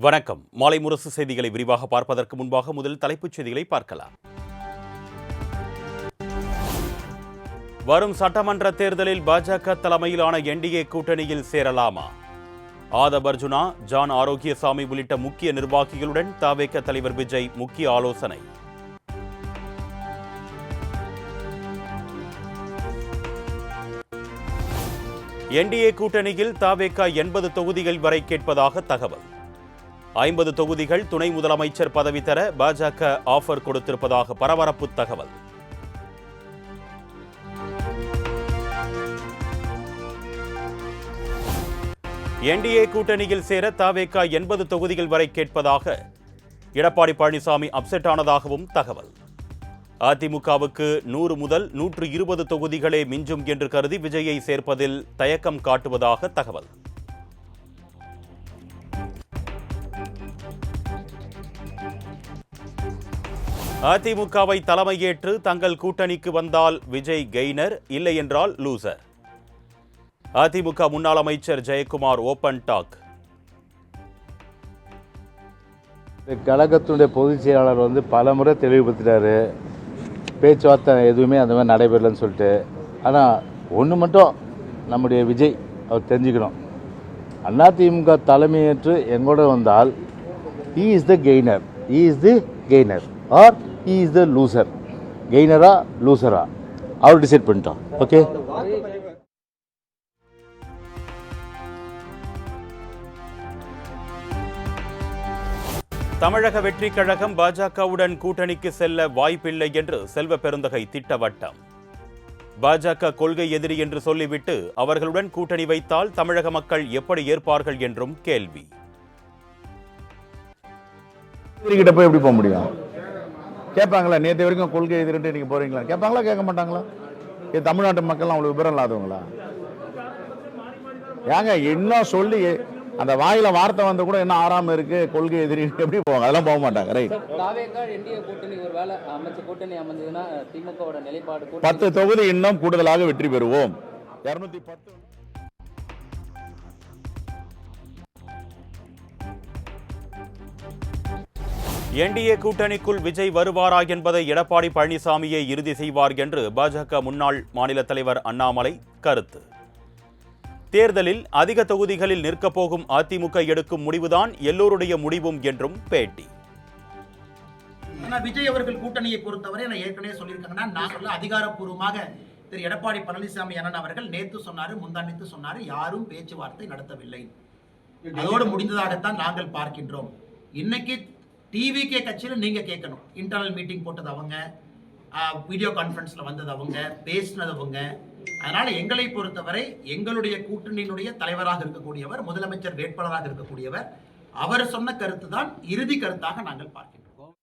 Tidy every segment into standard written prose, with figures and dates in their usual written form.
வணக்கம். மாலை முரசு செய்திகளை விரிவாக பார்ப்பதற்கு முன்பாக முதல் தலைப்புச் செய்திகளை பார்க்கலாம். வரும் சட்டமன்ற தேர்தலில் பாஜக தலைமையிலான என்டிஏ கூட்டணியில் சேரலாமா? ஆதவ் அர்ஜுனா, ஜான் ஆரோக்கியசாமி உள்ளிட்ட முக்கிய நிர்வாகிகளுடன் தவேக தலைவர் விஜய் முக்கிய ஆலோசனை. என்டிஏ கூட்டணியில் தவேக 80 தொகுதிகள் வரை கேட்பதாக தகவல். 50 தொகுதிகள் துணை முதலமைச்சர் பதவி தர பாஜக ஆஃபர் கொடுத்திருப்பதாக பரபரப்பு தகவல். என்டிஏ கூட்டணியில் சேர தவேக 80 தொகுதிகள் வரை கேட்பதாக எடப்பாடி பழனிசாமி அப்செட் ஆனதாகவும் தகவல். அதிமுகவுக்கு 100 முதல் 120 தொகுதிகளே மிஞ்சும் என்று கருதி விஜயை சேர்ப்பதில் தயக்கம் காட்டுவதாக தகவல். அதிமுகவை தலைமையேற்று தங்கள் கூட்டணிக்கு வந்தால் விஜய் கெய்னர், இல்லை என்றால் லூசர். அதிமுக முன்னாள் அமைச்சர் ஜெயக்குமார் ஓபன் டாக். கழகத்துடைய பொதுச் செயலாளர் பல முறை தெளிவுபடுத்திட்டாரு, பேச்சுவார்த்தை எதுவுமே அந்த மாதிரி நடைபெறலன்னு சொல்லிட்டு. ஆனால் ஒன்று மட்டும் நம்முடைய விஜய் அவர் தெரிஞ்சுக்கணும், அதிமுக தலைமையேற்று எங்கூட வந்தால் he is the gainer or he is the loser. கெய்னரா லூசரா அவர் டிசைட் பண்ணிட்டோம். ஓகே. தமிழக வெற்றி கழகம் பாஜகவுடன் கூட்டணிக்கு செல்ல வாய்ப்பில்லை என்று செல்வ பெருந்தகை திட்டவட்டம். பாஜக கொள்கை எதிரி என்று சொல்லிவிட்டு அவர்களுடன் கூட்டணி வைத்தால் தமிழக மக்கள் எப்படி ஏற்பார்கள் என்றும் கேள்வி. கிட்ட போய் எப்படி போக முடியும்? கேட்பாங்களா? நேற்று வரைக்கும் கொள்கை எதிர்ட்டு நீங்க போறீங்களா? கேட்பாங்களா? கேட்க மாட்டாங்களா? தமிழ்நாட்டு மக்கள் அவ்வளவு விபரம் இல்லாதவங்களா? ஏங்க இன்னும் சொல்லி அந்த வாயில வார்த்தை வந்து கூட என்ன ஆறாம இருக்கு, கொள்கை எதிரி எப்படி போவாங்க? அதெல்லாம் போக மாட்டாங்க. ரைட். 10 தொகுதி இன்னும் கூடுதலாக வெற்றி பெறுவோம். 210. என்டிஏ கூட்டணிக்குள் விஜய் வருவாரா என்பதை எடப்பாடி பழனிசாமியே இறுதி செய்வார் என்று பாஜக முன்னாள் மாநில தலைவர் அண்ணாமலை கருத்து. தேர்தலில் அதிக தொகுதிகளில் நிற்கப் போகும் அதிமுக எடுக்கும் முடிவுதான் எல்லோருடைய முடிவும் என்றும் பேட்டி. விஜய் அவர்கள் கூட்டணியை பொறுத்தவரை நான் ஏற்கனவே சொல்லியிருக்காங்கன்னா, நாங்கள் அதிகாரப்பூர்வமாக திரு எடப்பாடி பழனிசாமி அண்ணன் அவர்கள் நேற்று சொன்னாரு, முந்தாண்டித்து சொன்னாரு, யாரும் பேச்சுவார்த்தை நடத்தவில்லை, அதோடு முடிந்ததாகத்தான் நாங்கள் பார்க்கின்றோம். இன்னைக்கு டிவிகே கட்சியில் நீங்க கேட்கணும், இன்டர்னல் மீட்டிங் போட்டது அவங்க, வீடியோ கான்ஃபரன்ஸ்ல வந்தது அவங்க, பேசினது அவங்க. அதனால எங்களை பொறுத்தவரை எங்களுடைய கூட்டணியினுடைய தலைவராக இருக்கக்கூடியவர், முதலமைச்சர் வேட்பாளராக இருக்கக்கூடியவர், அவர் சொன்ன கருத்து தான் இறுதி கருத்தாக நாங்கள் பார்க்கின்றோம்.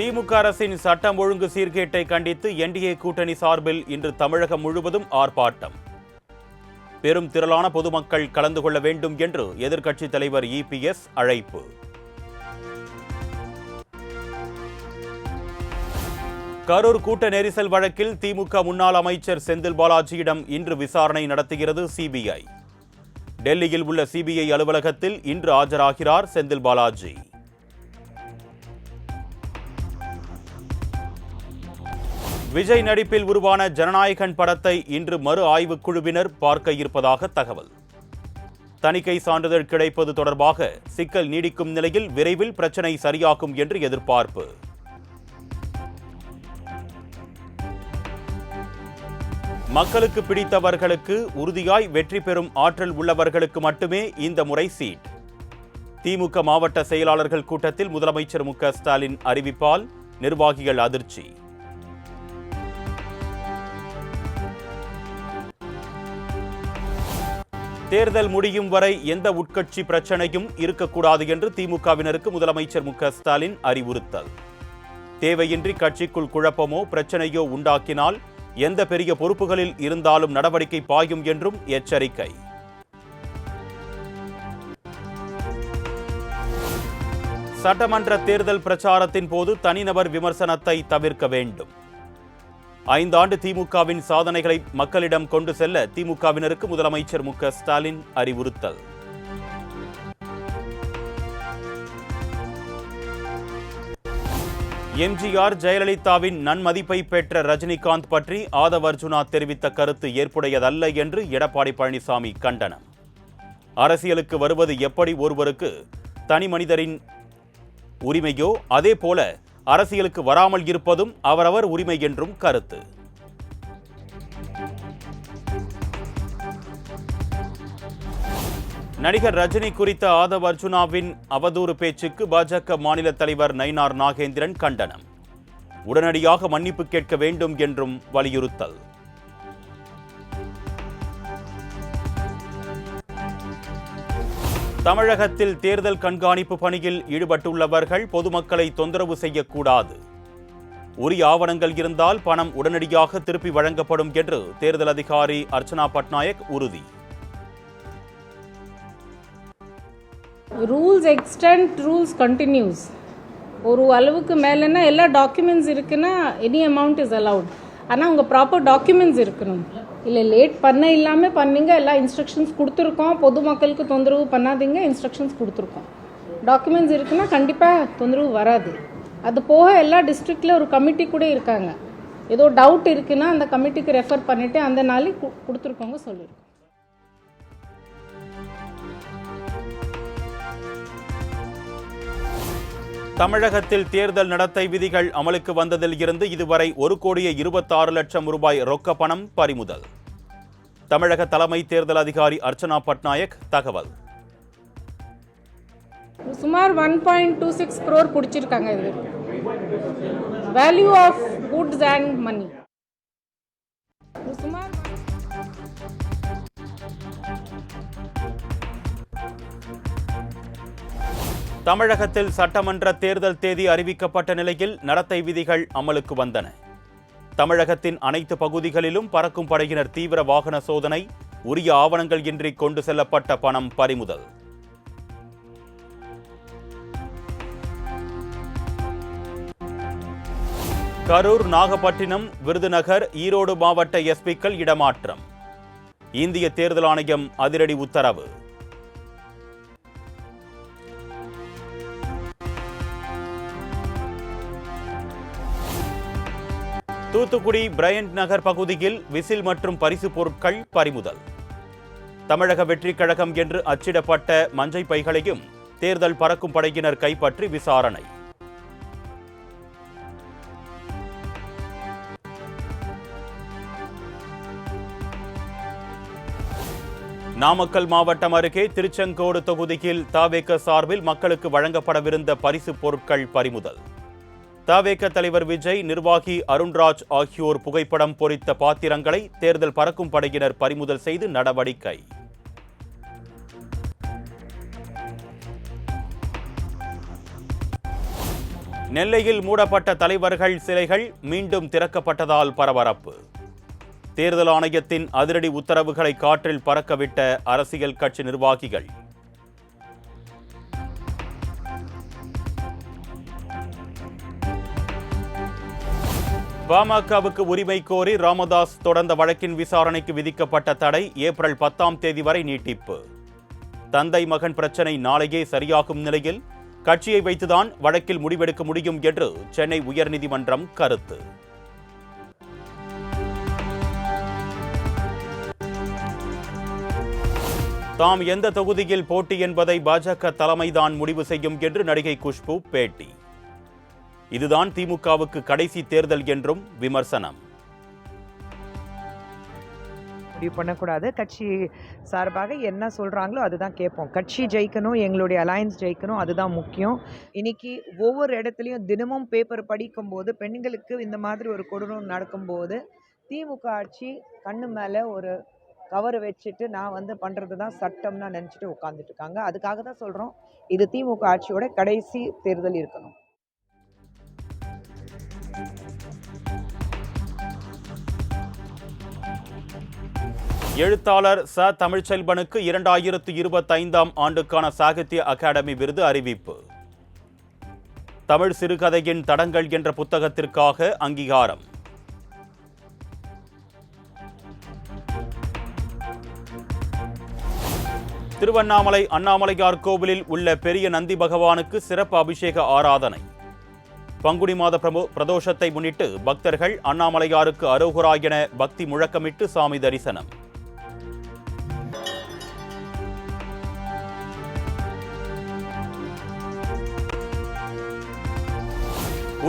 திமுக அரசின் சட்டம் ஒழுங்கு சீர்கேட்டை கண்டித்து என்டிஏ கூட்டணி சார்பில் இன்று தமிழகம் முழுவதும் ஆர்ப்பாட்டம். பெரும் திரளான பொதுமக்கள் கலந்து கொள்ள வேண்டும் என்று எதிர்க்கட்சித் தலைவர் இபிஎஸ் அழைப்பு. கரூர் கூட்ட நெரிசல் வழக்கில் திமுக முன்னாள் அமைச்சர் செந்தில் பாலாஜியிடம் இன்று விசாரணை நடத்துகிறது சிபிஐ. டெல்லியில் உள்ள சிபிஐ அலுவலகத்தில் இன்று ஆஜராகிறார் செந்தில் பாலாஜி. விஜய் நடிப்பில் உருவான ஜனநாயகன் படத்தை இன்று மறு ஆய்வுக் குழுவினர் பார்க்க இருப்பதாக தகவல். தணிக்கை சான்றிதழ் கிடைப்பது தொடர்பாக சிக்கல் நீடிக்கும் நிலையில் விரைவில் பிரச்சினை சரியாகும் என்று எதிர்பார்ப்பு. மக்களுக்கு பிடித்தவர்களுக்கு உறுதியாய் வெற்றி பெறும் ஆற்றல் உள்ளவர்களுக்கு மட்டுமே இந்த முறை சீட். திமுக மாவட்ட செயலாளர்கள் கூட்டத்தில் முதலமைச்சர் மு.க.ஸ்டாலின் அறிவிப்பால் நிர்வாகிகள் அதிர்ச்சி. தேர்தல் முடியும் வரை எந்த உட்கட்சி பிரச்சனையும் இருக்கக்கூடாது என்று திமுகவினருக்கு முதலமைச்சர் மு.க.ஸ்டாலின் அறிவுறுத்தல். தேவையின்றி கட்சிக்குள் குழப்பமோ பிரச்சனையோ உண்டாக்கினால் எந்த பெரிய பொறுப்புகளில் இருந்தாலும் நடவடிக்கை பாயும் என்றும் எச்சரிக்கை. சட்டமன்ற தேர்தல் பிரச்சாரத்தின் போது தனிநபர் விமர்சனத்தை தவிர்க்க வேண்டும். 5 ஆண்டு திமுகவின் சாதனைகளை மக்களிடம் கொண்டு செல்ல திமுகவினருக்கு முதலமைச்சர் மு க ஸ்டாலின் அறிவுறுத்தல். எம்ஜிஆர் ஜெயலலிதாவின் நன்மதிப்பை பெற்ற ரஜினிகாந்த் பற்றி ஆதவ் அர்ஜுனா தெரிவித்த கருத்து ஏற்புடையதல்ல என்று எடப்பாடி பழனிசாமி கண்டனம். அரசியலுக்கு வருவது எப்படி ஒருவருக்கு தனி மனிதரின் உரிமையோ அதேபோல அரசியலுக்கு வராமல் இருப்பதும் அவரவர் உரிமை என்றும் கருத்து. நடிகர் ரஜினி குறித்த ஆதவ் அர்ஜுனாவின் அவதூறு பேச்சுக்கு பாஜக மாநில தலைவர் நயினார் நாகேந்திரன் கண்டனம். உடனடியாக மன்னிப்பு கேட்க வேண்டும் என்றும் வலியுறுத்தல். தமிழகத்தில் தேர்தல் கண்காணிப்பு பணியில் ஈடுபட்டுள்ளவர்கள் பொதுமக்களை தொந்தரவு செய்யக்கூடாது. உரிய ஆவணங்கள் இருந்தால் பணம் உடனடியாக திருப்பி வழங்கப்படும் என்று தேர்தல் அதிகாரி அர்ச்சனா பட்நாயக் உறுதி. Rules extend, rules continues. ஒரு அளவுக்கு மேலேன்னா எல்லா டாக்குமெண்ட்ஸ் இருக்குன்னா எனி அமௌண்ட் இஸ் அலவுட். ஆனால் உங்கள் ப்ராப்பர் டாக்குமெண்ட்ஸ் இருக்கணும். இல்லை லேட் பண்ண இல்லாமல் பண்ணீங்க, எல்லா இன்ஸ்ட்ரக்ஷன்ஸ் கொடுத்துருக்கோம். பொதுமக்களுக்கு தொந்தரவு பண்ணாதீங்க, இன்ஸ்ட்ரக்ஷன்ஸ் கொடுத்துருக்கோம். டாக்குமெண்ட்ஸ் இருக்குன்னா கண்டிப்பாக தொந்தரவு வராது. அது போக எல்லா டிஸ்ட்ரிக்டில் ஒரு கமிட்டி கூட இருக்காங்க. ஏதோ டவுட் இருக்குன்னா அந்த கமிட்டிக்கு ரெஃபர் பண்ணிவிட்டு அந்த நாளைக்கு கொடுத்துருக்கோங்க சொல்லியிருக்கோம். தமிழகத்தில் தேர்தல் நடத்தை விதிகள் அமலுக்கு வந்ததில் இருந்து இதுவரை 1,26,00,000 ரூபாய் ரொக்க பணம் பறிமுதல். தமிழக தலைமை தேர்தல் அதிகாரி அர்ச்சனா பட்நாயக் தகவல். சுமார் 1.26 crore பிடிச்சிருக்காங்க. இது value of goods and money. சுமார் தமிழகத்தில் சட்டமன்ற தேர்தல் தேதி அறிவிக்கப்பட்ட நிலையில் நடத்தை விதிகள் அமலுக்கு வந்தன. தமிழகத்தின் அனைத்து பகுதிகளிலும் பறக்கும் படையினர் தீவிர வாகன சோதனை. உரிய ஆவணங்கள் இன்றி கொண்டு செல்லப்பட்ட பணம் பறிமுதல். கரூர், நாகப்பட்டினம், விருதுநகர், ஈரோடு மாவட்ட எஸ்பிக்கள் இடமாற்றம். இந்திய தேர்தல் ஆணையம் அதிரடி உத்தரவு. தூத்துக்குடி பிரையண்ட் நகர் பகுதியில் விசில் மற்றும் பரிசு பொருட்கள் பறிமுதல். தமிழக வெற்றிக் கழகம் என்று அச்சிடப்பட்ட மஞ்சை பைகளையும் தேர்தல் பறக்கும் படையினர் கைப்பற்றி விசாரணை. நாமக்கல் மாவட்டம் அருகே திருச்செங்கோடு தொகுதியில் தவேக சார்பில் மக்களுக்கு வழங்கப்படவிருந்த பரிசு பொருட்கள் பறிமுதல். தவேக தலைவர் விஜய், நிர்வாகி அருண்ராஜ் ஆகியோர் புகைப்படம் பொறித்த பாத்திரங்களை தேர்தல் பறக்கும் படையினர் பறிமுதல் செய்து நடவடிக்கை. நெல்லையில் மூடப்பட்ட தலைவர்கள் சிலைகள் மீண்டும் திறக்கப்பட்டதால் பரபரப்பு. தேர்தல் ஆணையத்தின் அதிரடி உத்தரவுகளை காற்றில் பறக்கவிட்ட அரசியல் கட்சி நிர்வாகிகள். பாமகவுக்கு உரிமை கோரி ராமதாஸ் தொடர்ந்த வழக்கின் விசாரணைக்கு விதிக்கப்பட்ட தடை ஏப்ரல் 10ஆம் தேதி வரை நீட்டிப்பு. தந்தை மகன் பிரச்சினை நாளையே சரியாகும் நிலையில் கட்சியை வைத்துதான் வழக்கில் முடிவெடுக்க முடியும் என்று சென்னை உயர்நீதிமன்றம் கருத்து. தாம் எந்த தொகுதியில் போட்டி என்பதை பாஜக தலைமைதான் முடிவு செய்யும் என்று நடிகை குஷ்பு பேட்டி. இதுதான் திமுகவுக்கு கடைசி தேர்தல் என்றும் விமர்சனம். முடிவு பண்ணக்கூடாது. கட்சி சார்பாக என்ன சொல்கிறாங்களோ அதுதான் கேட்போம். கட்சி ஜெயிக்கணும், எங்களுடைய அலையன்ஸ் ஜெயிக்கணும், அதுதான் முக்கியம். இன்னைக்கு ஒவ்வொரு இடத்துலையும் தினமும் பேப்பர் படிக்கும்போது பெண்களுக்கு இந்த மாதிரி ஒரு கொடூரம் நடக்கும்போது திமுக ஆட்சி கண்ணு மேலே ஒரு கவர் வச்சுட்டு நான் பண்ணுறது தான் சட்டம்னா நினச்சிட்டு உட்காந்துட்டு இருக்காங்க. அதுக்காக தான் சொல்கிறோம், இது திமுக ஆட்சியோட கடைசி தேர்தல் இருக்கணும். எழுத்தாளர் ச. தமிழ்ச்செல்வனுக்கு 2025ஆம் ஆண்டுக்கான சாகித்ய அகாடமி விருது அறிவிப்பு. தமிழ் சிறுகதையின் தடங்கள் என்ற புத்தகத்திற்காக அங்கீகாரம். திருவண்ணாமலை அண்ணாமலையார் கோவிலில் உள்ள பெரிய நந்தி பகவானுக்கு சிறப்பு அபிஷேக ஆராதனை. பங்குனி மாத பிரதோஷத்தை முன்னிட்டு பக்தர்கள் அண்ணாமலையாருக்கு அரோகரா என பக்தி முழக்கமிட்டு சாமி தரிசனம்.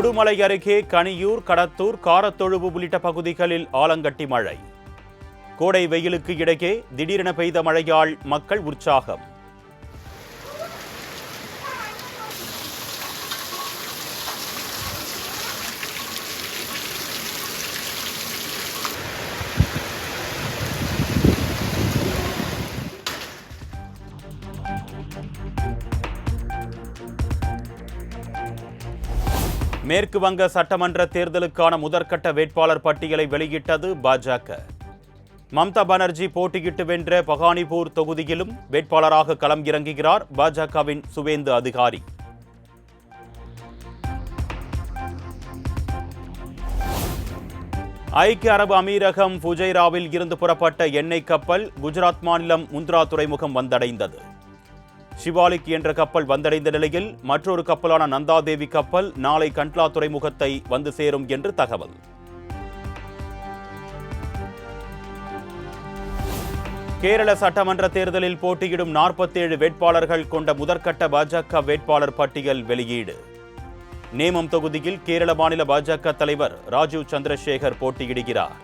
உடுமலை அருகே கனியூர், கடத்தூர், காரத்தொழுவு உள்ளிட்ட பகுதிகளில் ஆலங்கட்டி மழை. கோடை வெயிலுக்கு இடையே திடீரென பெய்த மழையால் மக்கள் உற்சாகம். மேற்கு வங்க சட்டமன்ற தேர்தலுக்கான முதற்கட்ட வேட்பாளர் பட்டியலை வெளியிட்டது பாஜக. மம்தா பானர்ஜி போட்டியிட்டு வென்ற பகானிபூர் தொகுதியிலும் வேட்பாளராக களம் இறங்குகிறார் பாஜகவின் சுவேந்து அதிகாரி. ஐக்கிய அரபு அமீரகம் ஃபுஜைராவில் இருந்து புறப்பட்ட எண்ணெய் கப்பல் குஜராத் மாநிலம் முந்த்ரா துறைமுகம் வந்தடைந்தது. ஷிவாலிக் என்ற கப்பல் வந்தடைந்த நிலையில் மற்றொரு கப்பலான நந்தாதேவி கப்பல் நாளை கண்ட்லா துறைமுகத்தை வந்து சேரும் என்று தகவல். கேரள சட்டமன்ற தேர்தலில் போட்டியிடும் 47 வேட்பாளர்கள் கொண்ட முதற்கட்ட பாஜக வேட்பாளர் பட்டியல் வெளியீடு. நேமம் தொகுதியில் கேரள மாநில பாஜக தலைவர் ராஜீவ் சந்திரசேகர் போட்டியிடுகிறார்.